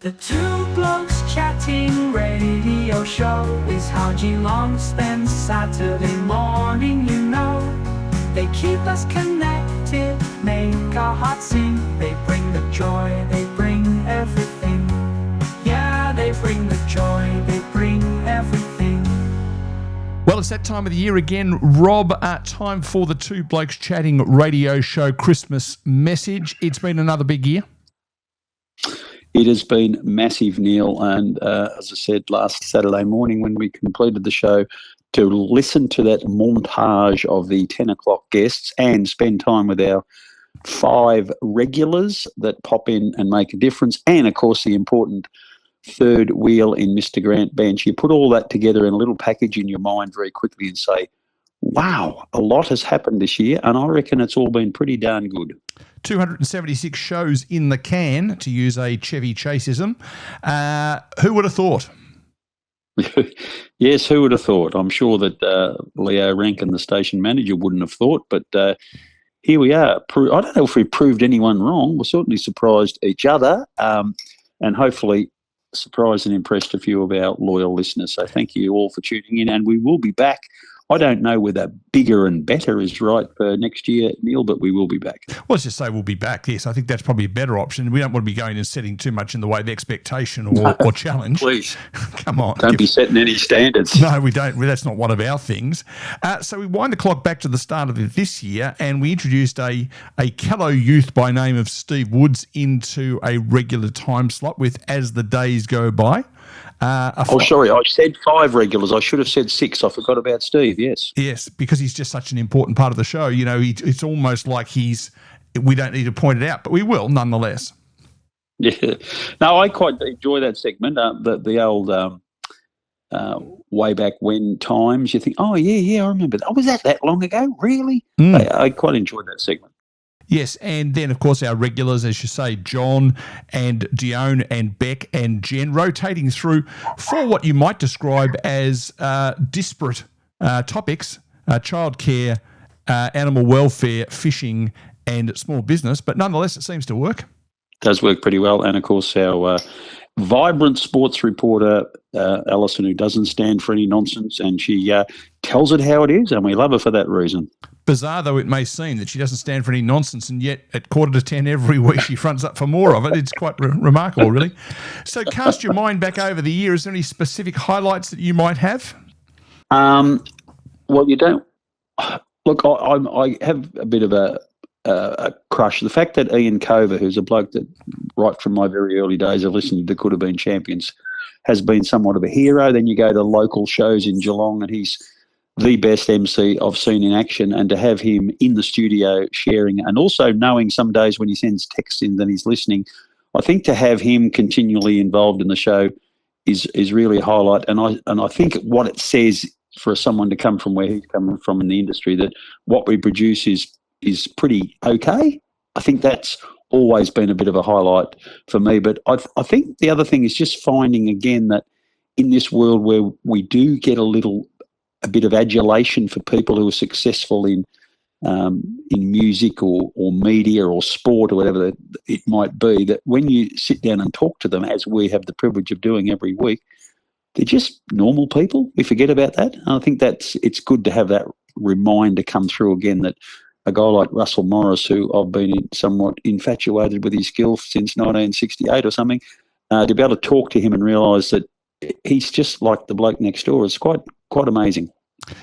The Two Blokes Chatting radio show is how Geelong spends Saturday morning, you know. They keep us connected, make our hearts sing. They bring the joy, they bring everything. Yeah, they bring the joy, they bring everything. Well, it's that time of the year again, Rob. Time for the Two Blokes Chatting radio show Christmas message. It's been another big year. It has been massive, Neil, and as I said last Saturday morning when we completed the show, to listen to that montage of the 10 o'clock guests and spend time with our 5 regulars that pop in and make a difference, and, of course, the important third wheel in Mr. Grant Bench. You put all that together in a little package in your mind very quickly and say, wow, a lot has happened this year, and I reckon it's all been pretty darn good. 276 shows in the can, to use a Chevy Chaseism. Who would have thought? Yes, who would have thought? I'm sure that Leo Rankin, the station manager, wouldn't have thought, but here we are. I don't know if we proved anyone wrong. We're certainly surprised each other, and hopefully surprised and impressed a few of our loyal listeners. So thank you all for tuning in, and we will be back. I don't know whether bigger and better is right for next year, Neil, but we will be back. Well, let's just say we'll be back. Yes, I think that's probably a better option. We don't want to be going and setting too much in the way of expectation or challenge. Please. Come on. Don't be setting any standards. No, we don't. That's not one of our things. So we wind the clock back to the start of this year, and we introduced a callow youth by name of Steve Woods into a regular time slot with As the Days Go By. Sorry, I said 5 regulars. I should have said 6. I forgot about Steve, yes. Yes, because he's just such an important part of the show. You know, it's almost like we don't need to point it out, but we will nonetheless. Yeah. No, I quite enjoy that segment, the old way back when times. You think, oh, yeah, I remember that. Oh, was that long ago? Really? I quite enjoyed that segment. Yes, and then, of course, our regulars, as you say, John and Dione and Beck and Jen, rotating through for what you might describe as disparate topics, childcare, animal welfare, fishing and small business. But nonetheless, it seems to work. Does work pretty well. And, of course, our vibrant sports reporter, Alison, who doesn't stand for any nonsense, and she tells it how it is, and we love her for that reason. Bizarre though it may seem that she doesn't stand for any nonsense, and yet at 9:45 every week she fronts up for more of it. It's quite remarkable, really. So cast your mind back over the year. Is there any specific highlights that you might have? Well, you don't. Look, I have a bit of a crush. The fact that Ian Cover, who's a bloke that right from my very early days of listening to Could Have Been Champions, has been somewhat of a hero. Then you go to local shows in Geelong and he's the best MC I've seen in action, and to have him in the studio sharing, and also knowing some days when he sends texts in that he's listening, I think to have him continually involved in the show is really a highlight. And I think what it says for someone to come from where he's coming from in the industry, that what we produce is pretty okay. I think that's always been a bit of a highlight for me. But I think the other thing is just finding again that in this world where we do get a bit of adulation for people who are successful in music or media or sport or whatever it might be, that when you sit down and talk to them, as we have the privilege of doing every week, they're just normal people. We forget about that. And I think it's good to have that reminder come through again, that a guy like Russell Morris, who I've been somewhat infatuated with his skill since 1968 or something, to be able to talk to him and realise that he's just like the bloke next door is quite amazing.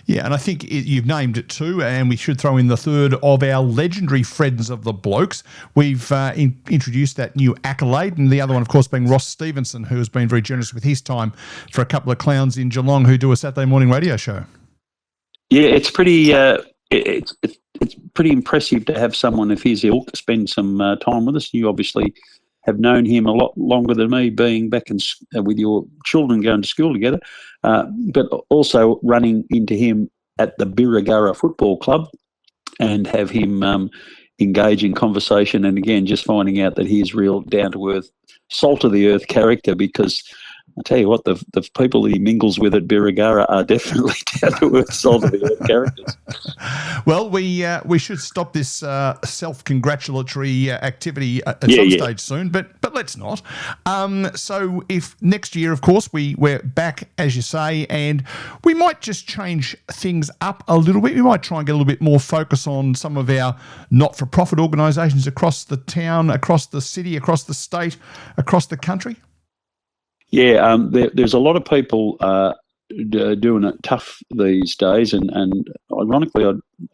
Yeah, and I think you've named it too, and we should throw in the third of our legendary friends of the Blokes. We've introduced that new accolade, and the other one, of course, being Ross Stevenson, who has been very generous with his time for a couple of clowns in Geelong who do a Saturday morning radio show. Yeah, it's pretty it's pretty impressive to have someone of his ilk spend some time with us. You obviously have known him a lot longer than me, being back with your children going to school together, but also running into him at the Birregurra Football Club and have him engage in conversation, and again, just finding out that he is real down-to-earth, salt-of-the-earth character, because I tell you what, the people he mingles with at Birregurra are definitely down to earth, salt of the earth characters. Well, we should stop this self-congratulatory activity at some stage soon, but let's not. So if next year, of course, we're back, as you say, and we might just change things up a little bit. We might try and get a little bit more focus on some of our not-for-profit organisations across the town, across the city, across the state, across the country. Yeah, there's a lot of people doing it tough these days, and ironically,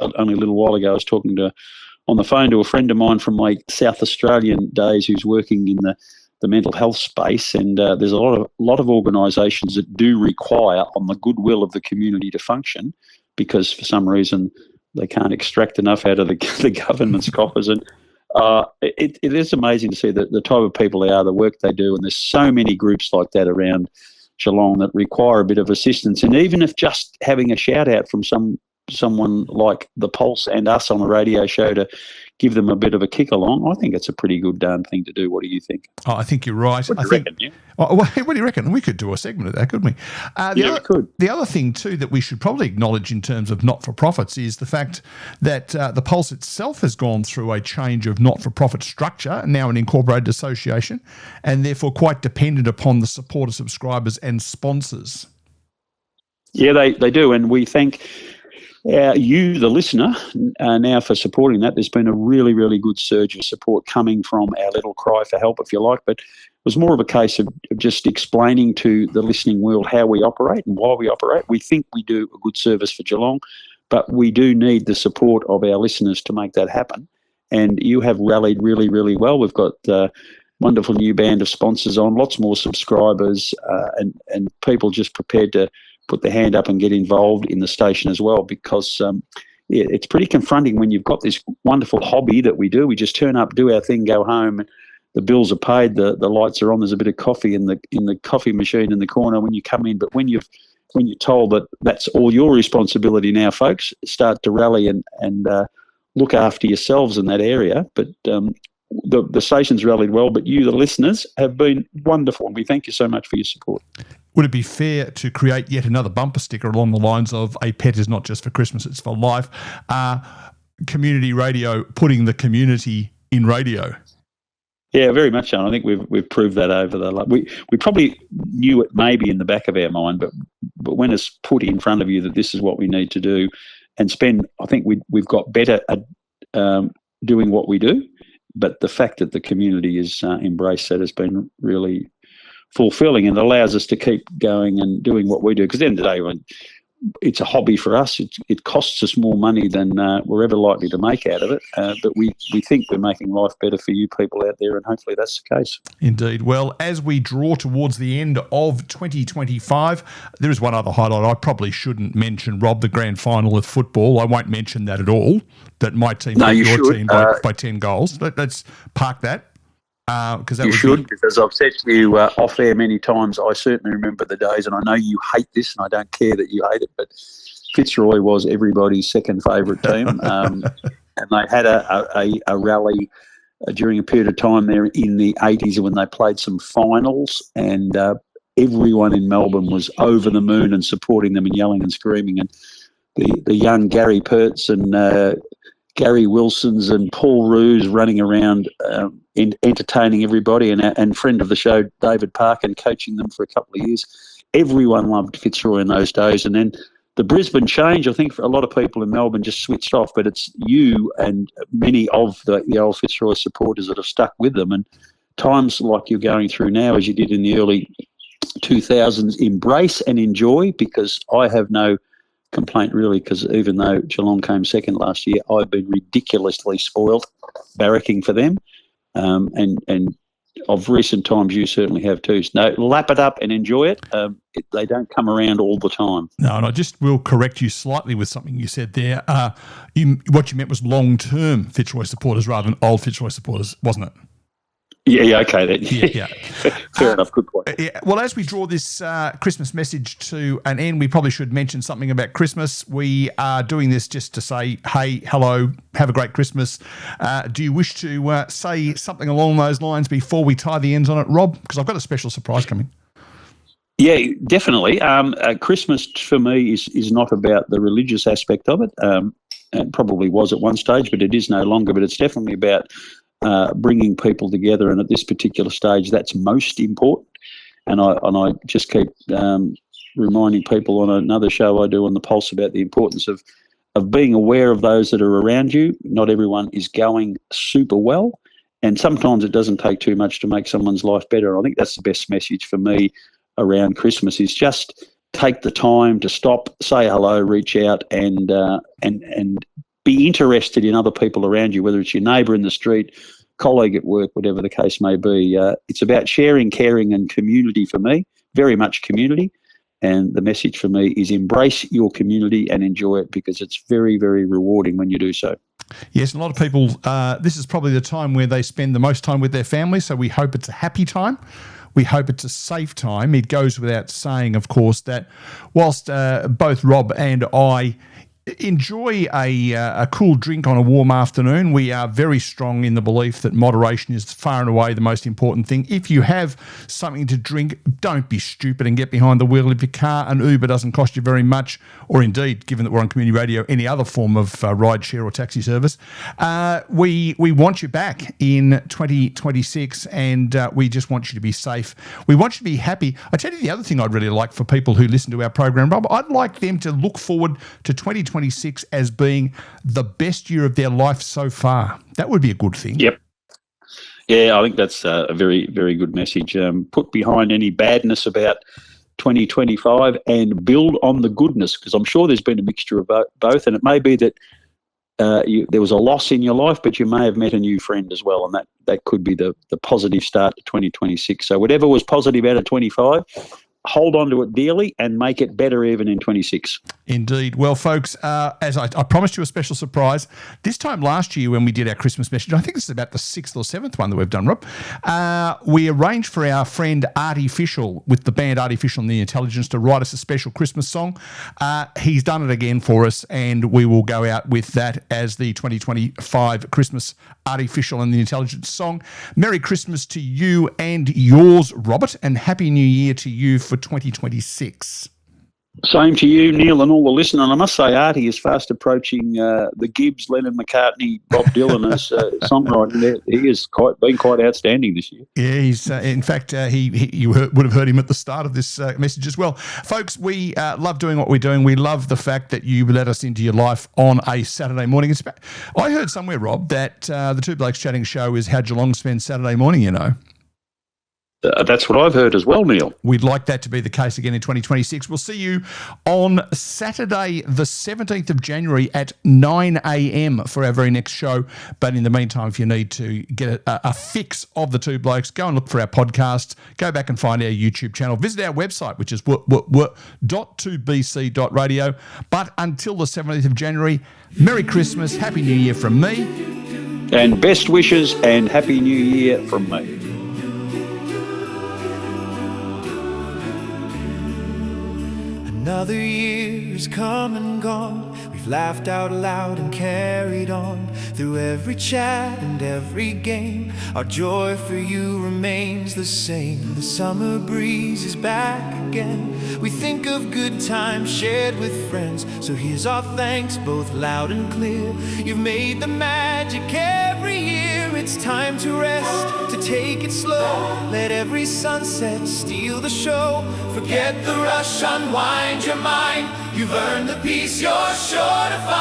only a little while ago I was talking on the phone to a friend of mine from my South Australian days who's working in the mental health space, and there's a lot of organisations that do require on the goodwill of the community to function, because for some reason they can't extract enough out of the government's coffers. And it is amazing to see the type of people they are, the work they do, and there's so many groups like that around Geelong that require a bit of assistance. And even if just having a shout out from someone like the Pulse and us on a radio show to give them a bit of a kick along, I think it's a pretty good thing to do. What do you think? Oh, I think you're right. What do you reckon? Yeah? What do you reckon? We could do a segment of that, couldn't we? We could. The other thing, too, that we should probably acknowledge in terms of not-for-profits is the fact that the Pulse itself has gone through a change of not-for-profit structure, now an incorporated association, and therefore quite dependent upon the support of subscribers and sponsors. Yeah, they do, and we thank you, the listener, now for supporting that. There's been a really, really good surge of support coming from our little cry for help, if you like, but it was more of a case of just explaining to the listening world how we operate and why we operate. We think we do a good service for Geelong, but we do need the support of our listeners to make that happen, and you have rallied really, really well. We've got a wonderful new band of sponsors on, lots more subscribers, and people just prepared to put their hand up and get involved in the station as well, because it's pretty confronting when you've got this wonderful hobby that we do. We just turn up, do our thing, go home. The bills are paid, the lights are on. There's a bit of coffee in the coffee machine in the corner when you come in. But when you're told that that's all your responsibility now, folks, start to rally and look after yourselves in that area. But the station's rallied well, but you, the listeners, have been wonderful, and we thank you so much for your support. Would it be fair to create yet another bumper sticker along the lines of "A pet is not just for Christmas, it's for life"? Community radio, putting the community in radio. Yeah, very much so. I think we've proved that over we probably knew it maybe in the back of our mind, but when it's put in front of you that this is what we need to do and spend, I think we've got better at doing what we do. But the fact that the community has embraced that has been really fulfilling and allows us to keep going and doing what we do. Because at the end of the day, it's a hobby for us. It costs us more money than we're ever likely to make out of it. But we think we're making life better for you people out there, and hopefully that's the case. Indeed. Well, as we draw towards the end of 2025, there is one other highlight I probably shouldn't mention, Rob, the grand final of football. I won't mention that at all, that my team beat your team by 10 goals. Let's park that. Because I've said to you off air many times, I certainly remember the days, and I know you hate this, and I don't care that you hate it, but Fitzroy was everybody's second favourite team, and they had a rally during a period of time there in the 80s when they played some finals, and everyone in Melbourne was over the moon and supporting them and yelling and screaming, and the young Gary Pertz and Gary Wilsons and Paul Roos running around entertaining everybody, and friend of the show, David Parkin, coaching them for a couple of years. Everyone loved Fitzroy in those days. And then the Brisbane change, I think for a lot of people in Melbourne just switched off, but it's you and many of the old Fitzroy supporters that have stuck with them. And times like you're going through now, as you did in the early 2000s, embrace and enjoy, because I have no complaint really, because even though Geelong came second last year, I've been ridiculously spoiled barracking for them, and of recent times you certainly have too. So lap it up and enjoy it. They don't come around all the time. No, and I just will correct you slightly with something you said there. What you meant was long-term Fitzroy supporters rather than old Fitzroy supporters, wasn't it? Yeah, okay then. Yeah. Fair enough, good point. Yeah. Well, as we draw this Christmas message to an end, we probably should mention something about Christmas. We are doing this just to say, hey, hello, have a great Christmas. Do you wish to say something along those lines before we tie the ends on it, Rob? Because I've got a special surprise coming. Yeah, definitely. Christmas for me is not about the religious aspect of it. It probably was at one stage, but it is no longer. But it's definitely about bringing people together, and at this particular stage, that's most important. And I just keep reminding people on another show I do on the Pulse about the importance of being aware of those that are around you. Not everyone is going super well, and sometimes it doesn't take too much to make someone's life better. And I think that's the best message for me around Christmas is just take the time to stop, say hello, reach out, and be interested in other people around you, whether it's your neighbour in the street, colleague at work, whatever the case may be. It's about sharing, caring, and community for me. Very much community. And the message for me is embrace your community and enjoy it, because it's very, very rewarding when you do so. Yes, a lot of people, this is probably the time where they spend the most time with their family, so we hope it's a happy time. We hope it's a safe time. It goes without saying, of course, that whilst both Rob and I enjoy a cool drink on a warm afternoon, we are very strong in the belief that moderation is far and away the most important thing. If you have something to drink, don't be stupid and get behind the wheel. If your car and Uber doesn't cost you very much, or indeed, given that we're on community radio, any other form of ride share or taxi service, we want you back in 2026, and we just want you to be safe. We want you to be happy. I tell you the other thing I'd really like for people who listen to our program, Rob, I'd like them to look forward to 2026 as being the best year of their life so far. That would be a good thing. Yep. Yeah, I think that's a very, very good message. Put behind any badness about 2025 and build on the goodness, because I'm sure there's been a mixture of both, and it may be that there was a loss in your life, but you may have met a new friend as well, and that could be the positive start to 2026. So whatever was positive out of 25, hold on to it dearly and make it better even in 26. Indeed. Well, folks, as I promised you a special surprise, this time last year when we did our Christmas message, I think this is about the 6th or 7th one that we've done, Rob, we arranged for our friend Artificial with the band Artificial and the Intelligence to write us a special Christmas song. He's done it again for us, and we will go out with that as the 2025 Christmas Artificial and the Intelligence song. Merry Christmas to you and yours, Robert, and Happy New Year to you for 2026. Same to you, Neil, and all the listeners. And I must say, Artie is fast approaching the Gibbs, Lennon, McCartney, Bob Dylan as songwriting. He has been quite outstanding this year. Yeah, he's in fact, you would have heard him at the start of this message as well. Folks, we love doing what we're doing. We love the fact that you let us into your life on a Saturday morning. I heard somewhere, Rob, that the Two Blokes Chatting show is how Geelong spends Saturday morning, you know. That's what I've heard as well, Neil. We'd like that to be the case again in 2026. We'll see you on Saturday, the 17th of January at 9 a.m. for our very next show. But in the meantime, if you need to get a fix of the Two Blokes, go and look for our podcast. Go back and find our YouTube channel. Visit our website, which is .2bc.radio. But until the 17th of January, Merry Christmas, Happy New Year from me. And best wishes and Happy New Year from me. Another year has come and gone. We've laughed out loud and carried on through every chat and every game. Our joy for you remains the same. The summer breeze is back again. We think of good times shared with friends, so here's our thanks both loud and clear. You've made the magic every year. It's time to rest, to take it slow. Let every sunset steal the show. Forget the rush, unwind your mind. You've earned the peace you're sure to find.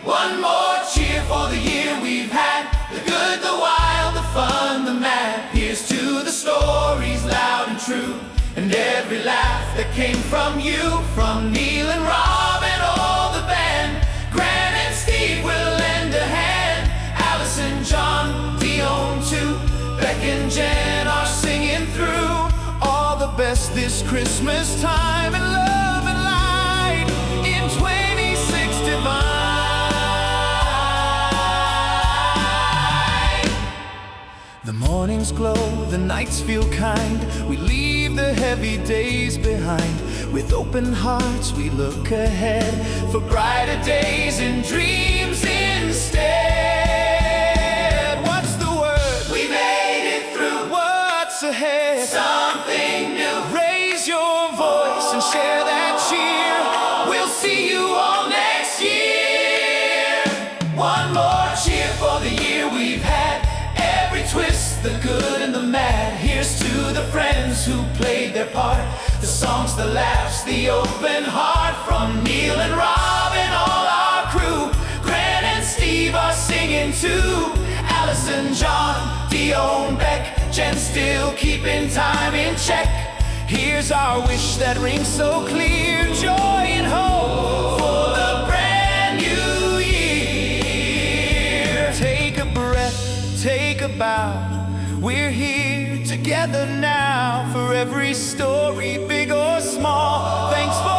One more cheer for the year we've had. The good, the wild, the fun, the mad. Here's to the stories loud and true, and every laugh that came from you. From Neil and Rob and all the band, Grant and Steve will lend a hand. Alice and John, Dion too. Beck and Jen are singing through. All the best this Christmas time, and love and light in 26 divine. The mornings glow, the nights feel kind. We leave the heavy days behind. With open hearts we look ahead for brighter days and dreams instead. What's the word? We made it through. What's what's ahead. Something new. Raise your voice and share that cheer. We'll see you all next year. One more cheer for the year we've had. Every twist, the good and the mad. Here's to the friends who played their part. The songs, the laughs, the open heart. From Neil and Rob and all our crew. Grant and Steve are singing too. Allison, John, Dion, Beck, Jen still keeping time in check. Here's our wish that rings so clear. Joy and hope for the brand new year. Take a breath, take a bow. We're here together now. For every story, big or small. Thanks for